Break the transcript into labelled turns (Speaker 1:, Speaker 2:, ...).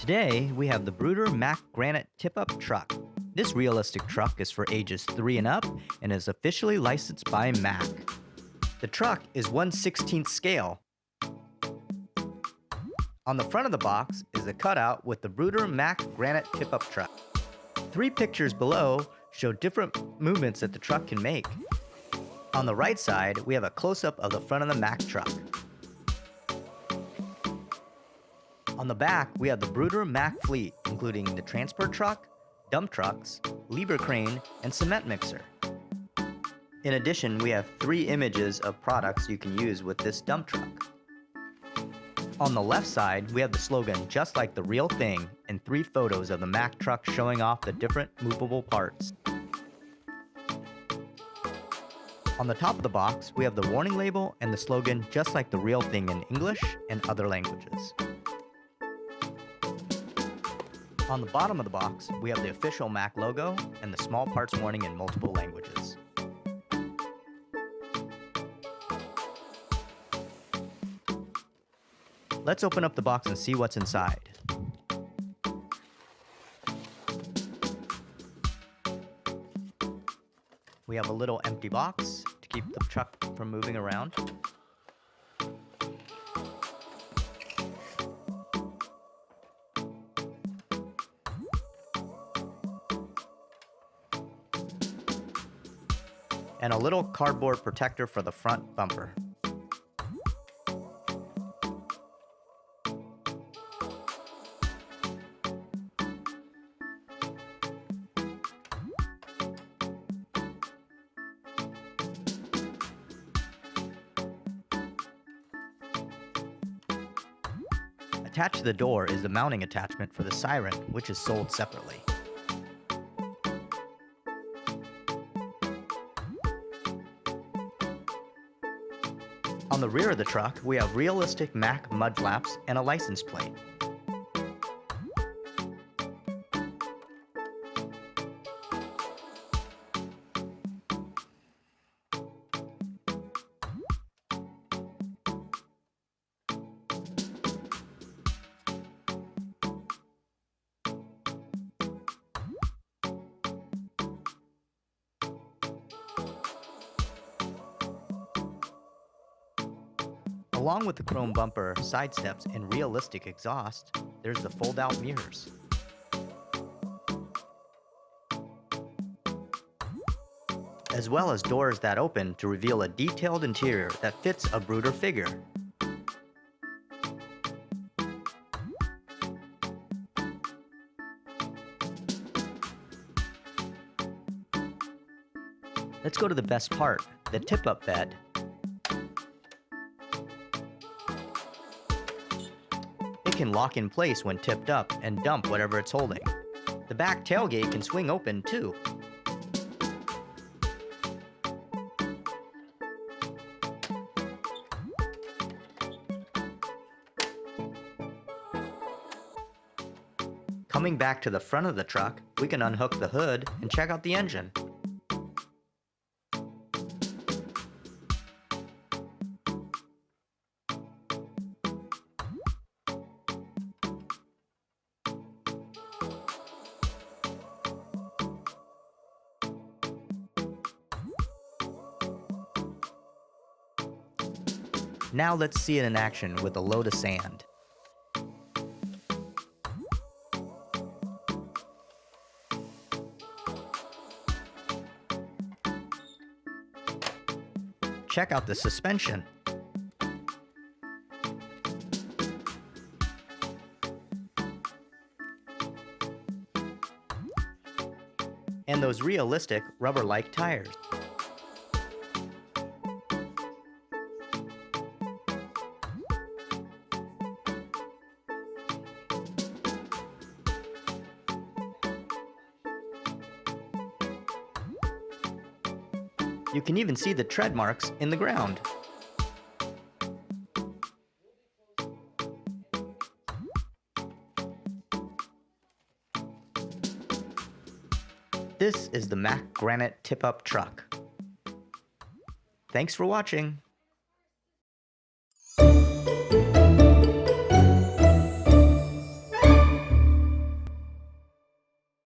Speaker 1: Today, we have the Bruder Mack Granite tip-up truck. This realistic truck is for ages 3 and up and is officially licensed by Mack. The truck is 1/16 scale. On the front of the box is a cutout with the Bruder Mack Granite tip-up truck. 3 pictures below show different movements that the truck can make. On the right side, we have a close-up of the front of the Mack truck. On the back, we have the Bruder Mack fleet, including the transport truck, dump trucks, Lieber crane, and cement mixer. In addition, we have 3 images of products you can use with this dump truck. On the left side, we have the slogan, "Just like the real thing," and 3 photos of the Mack truck showing off the different movable parts. On the top of the box, we have the warning label and the slogan, "Just like the real thing" in English and other languages. On the bottom of the box, we have the official Mack logo and the small parts warning in multiple languages. Let's open up the box and see what's inside. We have a little empty box to keep the truck from moving around. And a little cardboard protector for the front bumper. Attached to the door is the mounting attachment for the siren, which is sold separately. On the rear of the truck, we have realistic Mack mud flaps and a license plate. Along with the chrome bumper, side steps, and realistic exhaust, there's the fold-out mirrors. As well as doors that open to reveal a detailed interior that fits a Bruder figure. Let's go to the best part, the tip-up bed. It can lock in place when tipped up and dump whatever it's holding. The back tailgate can swing open too. Coming back to the front of the truck, we can unhook the hood and check out the engine. Now let's see it in action with a load of sand. Check out the suspension. And those realistic rubber-like tires. You can even see the tread marks in the ground. This is the Mack Granite tip-up truck. Thanks for watching.